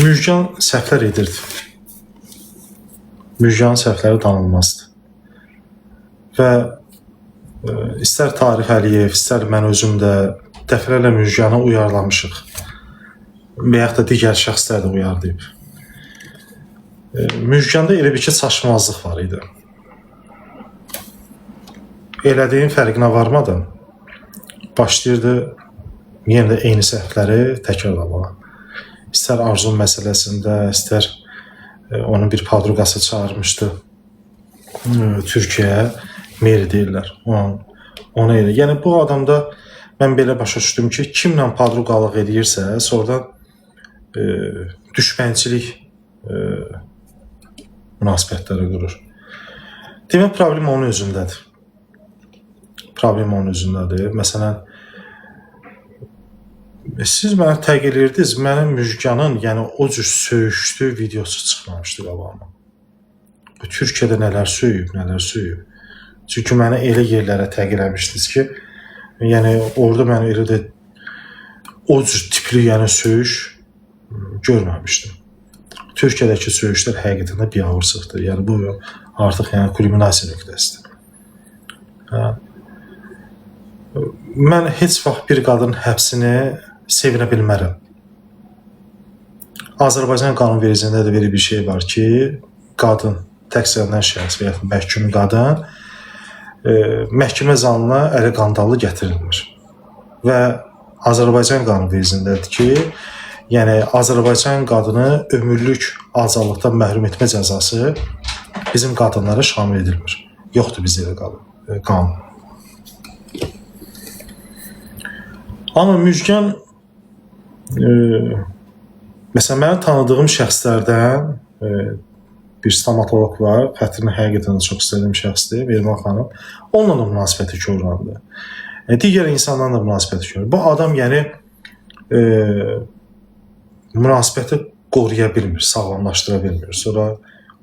Müjgan səhvlər edirdi. Müjganın səhvləri danılmazdı. Və istər Tarix Əliyev, istər mən özüm də dəfələrlə Müjganı uyarlamışıq. Və yaxud da digər şəxslər də uyardıyıb. Müjganda elə bir ki, saçmazlıq var idi. Elədiyin fərqinə varmadan başlayırdı yenə də eyni səhvləri təkrarlamağa. İstər Arzum məsələsində, istər onun bir padruqası çağırmışdı Türkiyəyə, Meri deyirlər. Ona elə. Yəni bu adamda mən belə başa düşdüm ki, kimlə padruqalıq edirsə, sonradan düşmənçilik münasibətləri qurur. Demək, problem onun özündədir. Məsələn, siz mənə təq edirdiniz, mənim Müjganın o cür söyüşdüyü videosu çıxmamışdı qabağıma. Türkiyədə nələr söyüb. Çünki mənə elə yerlərə təq eləmişdiniz ki, orada mən elə də o cür tipli söyüş görməmişdim. Türkiyədəki söyüşlər həqiqətən də biabırsıqdır. Bu artıq kulminasiya nöqtəsidir. Mən heç vaxt bir qadın həbsini sevinə bilmərəm. Azərbaycan qanunvericiliyində də belə bir şey var ki, qadın, təqsirlənən şəxs və ya məhkum qadın məhkəmə zalına əli qandallı gətirilmir. Və Azərbaycan qanunvericiliyindədir ki, Azərbaycan qadını ömürlük azadlıqdan məhrum etmə cəzası bizim qadınlara şamil edilmir. Yoxdur bizdə elə qanun. Amma Müjgan, məsələn, mənim tanıdığım şəxslərdən bir stomatolog var, xətrini həqiqətən də çox istədiyim şəxsdir, Merivan xanım. Onunla da münasibəti korlandı. Digər insanlarla da münasibəti korlandı. Bu adam münasibəti qoruya bilmir, sağlamlaşdıra bilmir. Sonra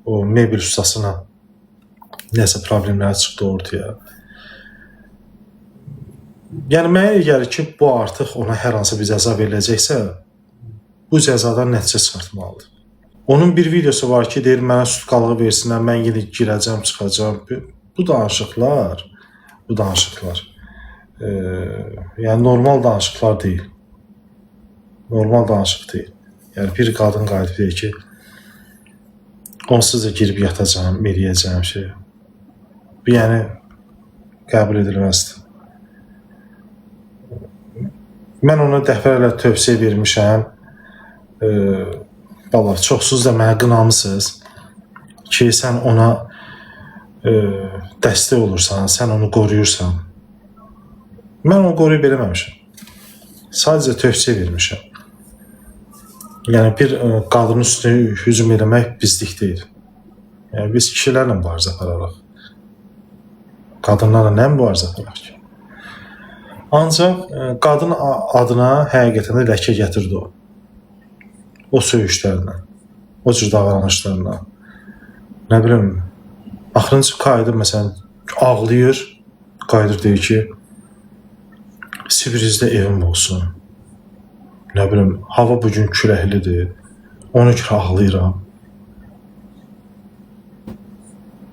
o mebel ustasına nəsə problemləri çıxdı ortaya. Mənə gəlir ki, bu artıq ona hər hansı bir cəza veriləcəksə, bu cəzadan nəticə çıxartmalıdır. Onun bir videosu var ki, deyir, mənə sutkalığı versinlər, mən yenə girəcəm, çıxacam. Bu danışıqlar, normal danışıqlar deyil. Normal danışıq deyil. Bir qadın qayıdıb deyir ki, onsuz da girib yatacağım, eləyəcəyim şey. Bu, qəbul edilməzdir. Mən ona dəfələrlə tövsiyə vermişəm. Çoxsuz da mənə qınamısınız ki, sən ona dəstək olursan, sən onu qoruyursan. Mən onu qoruyub eləməmişəm. Sadəcə tövsiyə vermişəm. Bir qadının üstünə hücum eləmək bizlik deyil. Biz kişilərlə mübarizə apararıq. Qadınlarla nə mübarizə apararıq ki? Ancaq qadın adına həqiqətən də ləkə gətirdi o. O söyüşlərlə, o cür davranışlarla. Nə bilim, axırıncı qayıdır, məsələn, ağlayır, qayıdır deyir ki, Sibirizdə evim olsun. Nə bilim, hava bugün küləklidir, ona görə ağlayıram.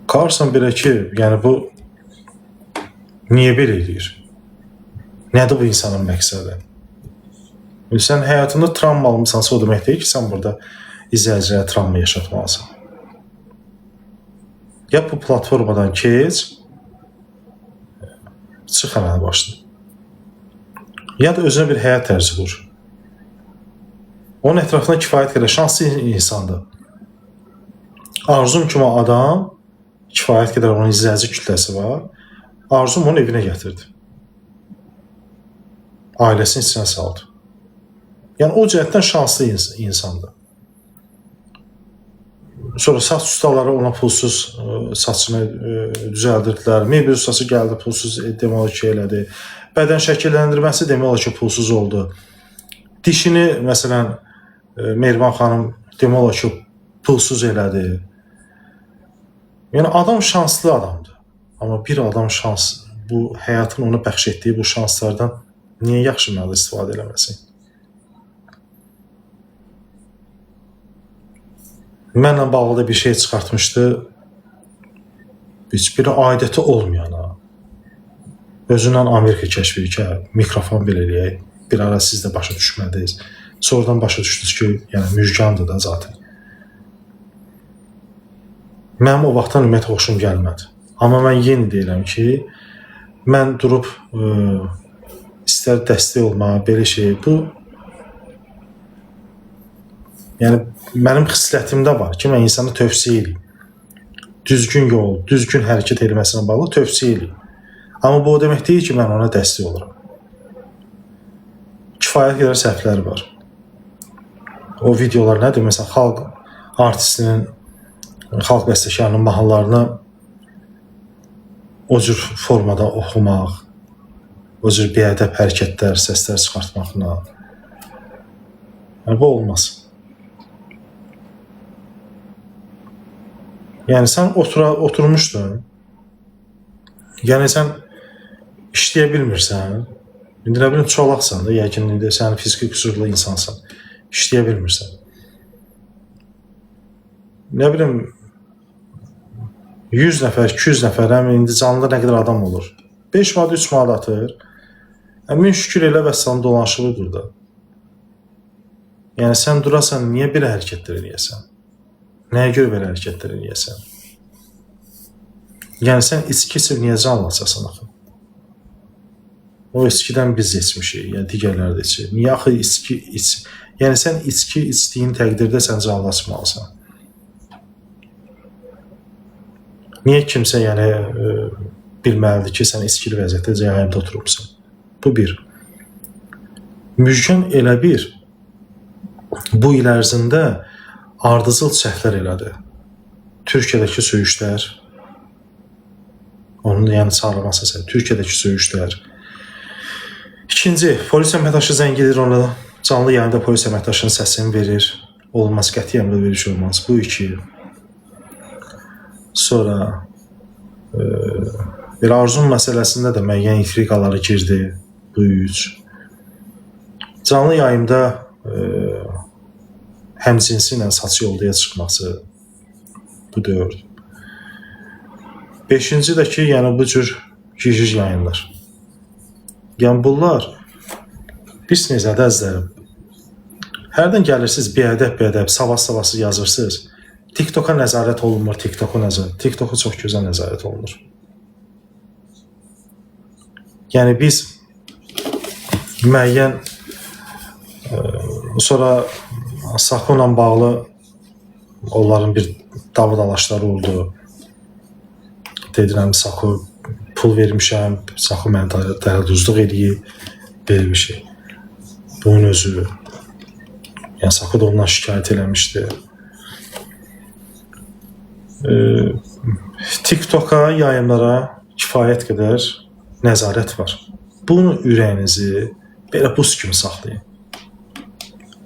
Qalırsan belə ki, bu niyə belə edir? Nədir bu insanın məqsədi? Sən həyatında travma almışsansa, o demək deyil ki, sən burada izləyicilərə travma yaşatmalısan. Ya bu platformadan keç, çıx əmələ başla. Ya da özünə bir həyat tərzi qur. Onun ətrafında kifayət qədər şanslı insandır. Arzum kimi adam, kifayət qədər onun izləyici kütləsi var. Arzum onu evinə gətirdi. Ailəsinin içinə saldı. O cəhətdən şanslı insandır. Sonra saç ustaları ona pulsuz saçını düzəldirdilər. Mebel ustası gəldi, pulsuz deməli ki, elədi. Bədən şəkilləndirməsi deməli ki, pulsuz oldu. Dişini, məsələn, Merivan xanım deməli ki, pulsuz elədi. Adam şanslı adamdır. Amma bir adam bu həyatın ona bəxş etdiyi bu şanslardan niyə yaxşı mənada istifadə eləməsin? Mənlə bağlı da bir şey çıxartmışdı. Heç bir adəti olmayana. Özündən Amerika kəşf edir ki, mikrofon belə eləyək. Bir ara siz də başa düşmədiniz. Sonradan başa düşdünüz ki, yəni Müjgandır da zaten. Mənim o vaxtdan ümumiyyətlə xoşum gəlmədi. Amma mən yenə deyirəm ki, mən durub istər dəstək olmağa, belə şey, bu yəni mənim xislətimdə var ki, mən insana tövsiyə edeyim. Düzgün yol, düzgün hərəkət etməsinə bağlı tövsiyə edeyim. Amma bu o demək deyil ki, mən ona dəstək oluram. Kifayət qədər səhvləri var. O videolar nədir? Məsələn, xalq artistinin, xalq bəstəkarının mahnılarını o cür formada oxumaq, o cür biədəb hərəkətlər, səslər çıxartmaqla. Yəni, bu olmaz. Yəni, sən oturmuşdun, yəni sən işləyə bilmirsən, indi nə bilim çolaqsan da, yəqin indi sən fiziki qüsurlu insansan, işləyə bilmirsən. Nə bilim 100 nəfər, 200 nəfər, indi canlıda nə qədər adam olur. 5 manat, 3 manat atır. Min şükür elə vəssalam dolanışılıdır da. Yəni sən durasan, niyə belə hərəkətlər eləyəsən? Nəyə görə belə hərəkətlər eləyəsən? Yəni sən içki içib niyə canlısasan axı? O içkidən biz içmişik, yəni digərləri də içir. Niyə axı içki iç? Yəni sən içki içdiyin təqdirdə sən canlılaşmalısan. Niyə kimsə yəni bilməlidir ki, sən içkili vəziyyətdə cəhənnəmdə oturursan? Bu bir. Müjgan elə bir bu il ərzində ardıcıl səhvlər elədi. Türkiyədəki söyüşlər, onun yəni çağırılması səbəbi, Türkiyədəki söyüşlər. İkinci, polis əməkdaşı zəng edir ona, canlı yayında polis əməkdaşının səsini verir. Olmaz, qətiyyən belə bir şey olmaz. Bu iki. Sonra bir Arzum məsələsində də müəyyən intriqaları girdi. Bu üç. Canlı yayımda həmcinsi ilə saçı yolduya çıxması. Bu dörd. Beşinci də ki, yəni bu cür gizli yayınlar. Yəni bunlar biz necədə əzlərim. Hərdən gəlirsiniz, biədəb, savaz-savazsız yazırsınız. TikToka nəzarət olunmur, TikToka çox gözəl nəzarət olunur. Yəni biz müəyyən sonra Sako ilə bağlı onların bir davadalaşları oldu. Dedirəm, Sako pul vermişəm, Sako mənə dələduzluq eləyib, belə bir şey. Bunun özü. Yəni Sako da ondan şikayət eləmişdi. TikToka, yayımlara kifayət qədər nəzarət var. Bunu ürəyinizi belə buz kimi saxlayın.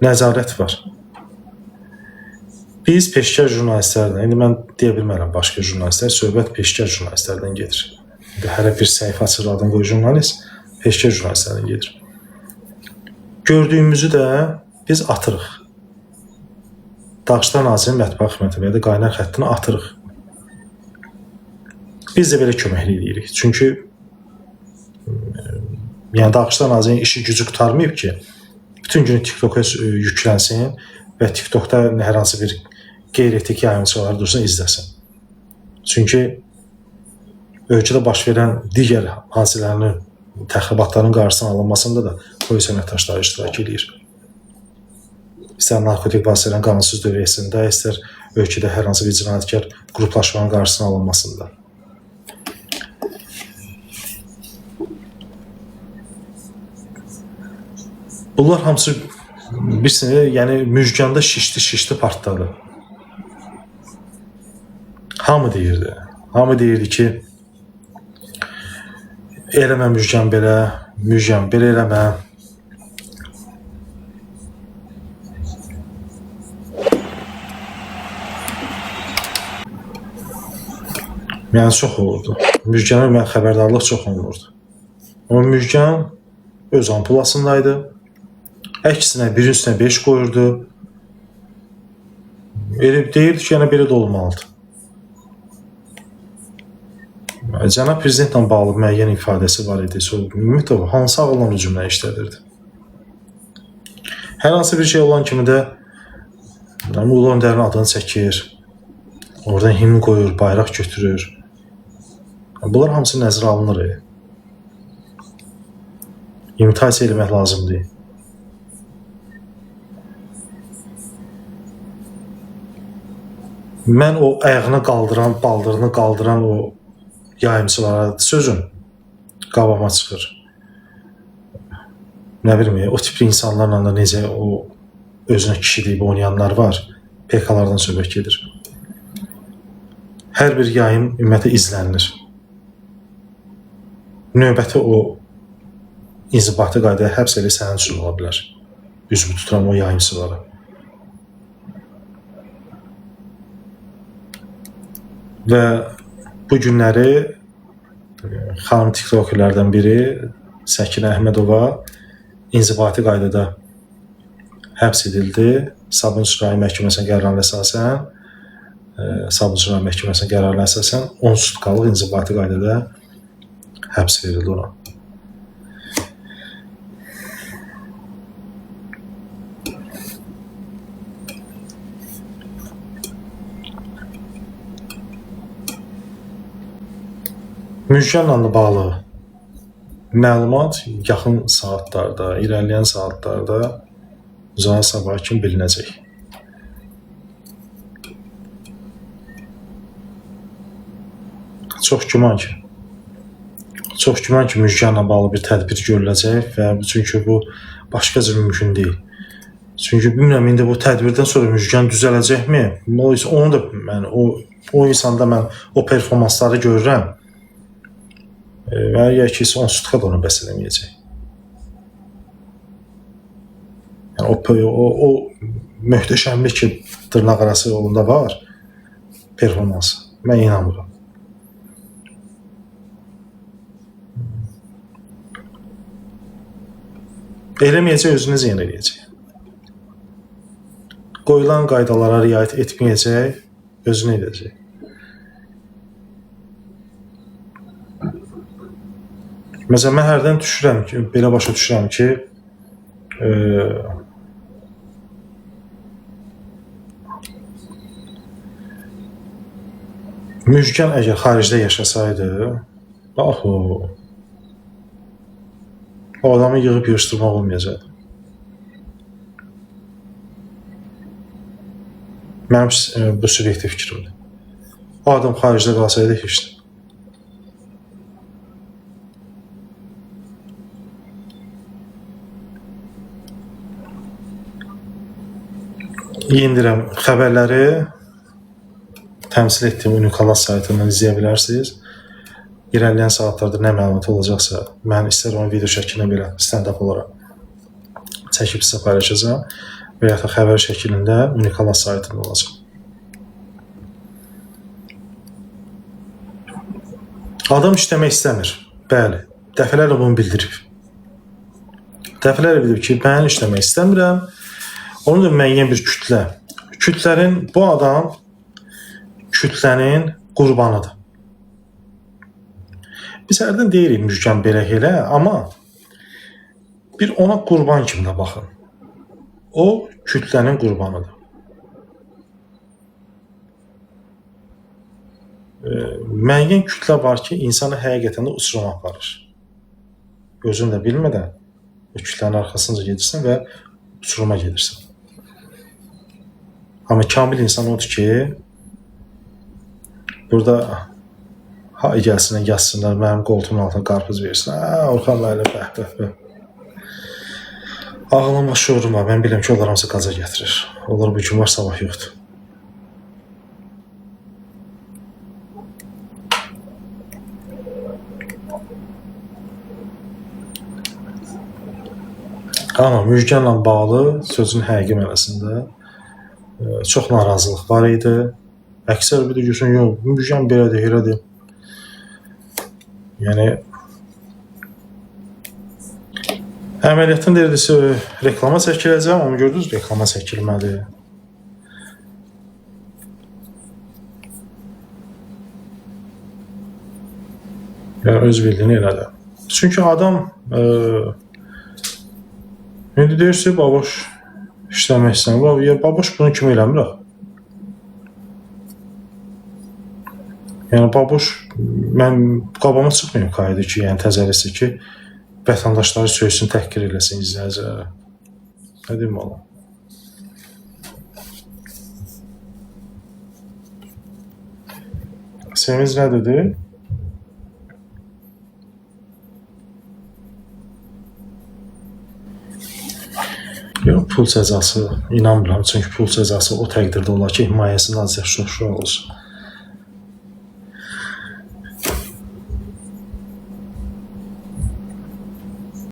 Nəzarət var. Biz peşkar jurnalistlərdən, indi mən deyə bilmərəm başqa jurnalistlər, söhbət peşkar jurnalistlərdən gedir. Hərə bir səhifə açır, adını qoy jurnalist, peşkar jurnalistlərdən gedir. Gördüyümüzü də biz atırıq. Dağışlar Nazirinin mətbuat xidməti və ya da qaynar xəttini atırıq. Biz də belə köməklik edirik. Çünki yəni Dağışlar Nazirinin işi gücü qutarmayıb ki, bütün günü TikToka yüklənsin və TikTokda hər hansı bir qeyri-etik yayımçılar dursun, izləsin. Çünki ölkədə baş verən digər hadisələrin, təxribatların qarşısının alınmasında da polis əməkdaşları iştirak edir. İstər narkotik vasitələrin qanunsuz dövriyyəsində, istər ölkədə hər hansı bir cinayətkar qruplaşmanın qarşısının alınmasında. Bunlar hamısı yəni Müjganda şişdi, partladı. Hamı deyirdi. Hamı deyirdi ki, eləmə Müjgan belə eləmə. Yəni çox olurdu. Müjgana mən xəbərdarlıq çox olurdu. Amma Müjgan öz ampulasındaydı. Əksinə birin üstünə 5 qoyurdu. Elə deyirdi ki, yəni belə də olmalıdır. Cənab prezidentlə bağlı müəyyən ifadəsi var idi. Ümumiyyətlə, hansı ağılla o cümlə işlədirdi? Hər hansı bir şey olan kimi də Ulu Öndərin adını çəkir, oradan himn qoyur, bayraq götürür. Bunlar hamısı nəzərə alınır. İmitasiya eləmək lazımdır. Mən o ayağını qaldıran, baldırını qaldıran o yayımçılara sözüm qabağıma çıxır. Nə bileyim, o tipli insanlarla da necə o özünə kişi deyib oynayanlar var. PK-lardan söhbət gedir. Hər bir yayım ümumiyyətlə izlənilir. Növbəti o inzibati qaydaya həbs elə sənin üçün ola bilər. Üzvü tuturam o yayımçılara. Və bu günləri xanım tiktokerlərdən biri Səkinə Əhmədova inzibati qaydada həbs edildi. Sabunçu rayon məhkəməsinin qərarına əsasən Sabunçu rayon məhkəməsinin qərarına əsasən 10 sutkalıq inzibati qaydada həbs verildi ona. Müjganla bağlı məlumat yaxın saatlarda, irəliləyən saatlarda uzaq sabah kimi bilinəcək. Çox güman ki, Müjganla bağlı bir tədbir görüləcək və çünki bu başqa cür mümkün deyil. Çünki bilmirəm, indi bu tədbirdən sonra Müjgan düzələcəkmi? Onu da mən, o insanda mən o performansları görürəm. Və ya ki, onsuz da onu bəs eləməyəcək. Yəni, o möhtəşəmlik ki, dırnaq arası yolunda var, performansı. Mən inanmıram. Eləməyəcək, özünə ziyan eləyəcək. Qoyulan qaydalara riayət etməyəcək, özünə edəcək. Məsələn, mən hərdən düşürəm ki, belə başa düşürəm ki, Müjgan əgər xaricdə yaşasaydı, o adamı yığıb yığışdırmaq olmayacaqdı. Mənim bu subyektiv fikrimdir. O adam xaricdə qalsaydı heç nə. Yendirəm, xəbərləri təmsil etdiyim Unikala saytından izləyə bilərsiniz. İrəliyən saatlarda nə məlumat olacaqsa, mən istər onu video şəklinə belə stand-up olaraq çəkib sizə paylaşacağım və ya da xəbər şəklində Unikala saytında olacaq. Adam işləmək istəmir. Bəli, dəfələrlə bunu bildirib. Dəfələrlə bildirib ki, mən işləmək istəmirəm. Onun da müəyyən bir kütlə. Bu adam kütlənin qurbanıdır. Biz hərdən deyirik Müjgan belə elə, amma bir ona qurban kimi də baxın. O kütlənin qurbanıdır. Müəyyən kütlə var ki, insanı həqiqətən də uçuruma aparır. Özün də bilmədən o kütlənin arxasınca gedirsən və uçuruma gedirsən. Amma kamil insan odur ki, burada hay gəlsinlər, yazsınlar, mənim qoltuğumun altına qarpız versin. Orxan mələ bəh. Ağlıma şuurum var, mən biləm ki, onlar hamısı qaza gətirir. Onlar bu gün var, sabah yoxdur. Amma Müjganla bağlı sözün həqiqi mənasında çox narazılıq var idi. Əksər bir də görsən, yox, Müjgan belədir, elədir. Yəni, əməliyyatın deyirdisi reklama çəkiləcəm, amma gördünüz, reklama çəkilmədi. Yəni öz bildiyini elədi. Çünki adam indi deyirsə baboş işləmək istəmir. Ya baboş bunu kimi eləmir axı. Yəni baboş mən qabama çıxmayım qayıdı ki, yəni təzələsi ki, vətəndaşları söysün, təhqir eləsin izləyicilərə. Nə deyim ola? Sevinç nə dedi? Yox, pul cəzası inanmıram. Çünki pul cəzası o təqdirdə olar ki, himayəsindən azyaşlı uşaq olsun.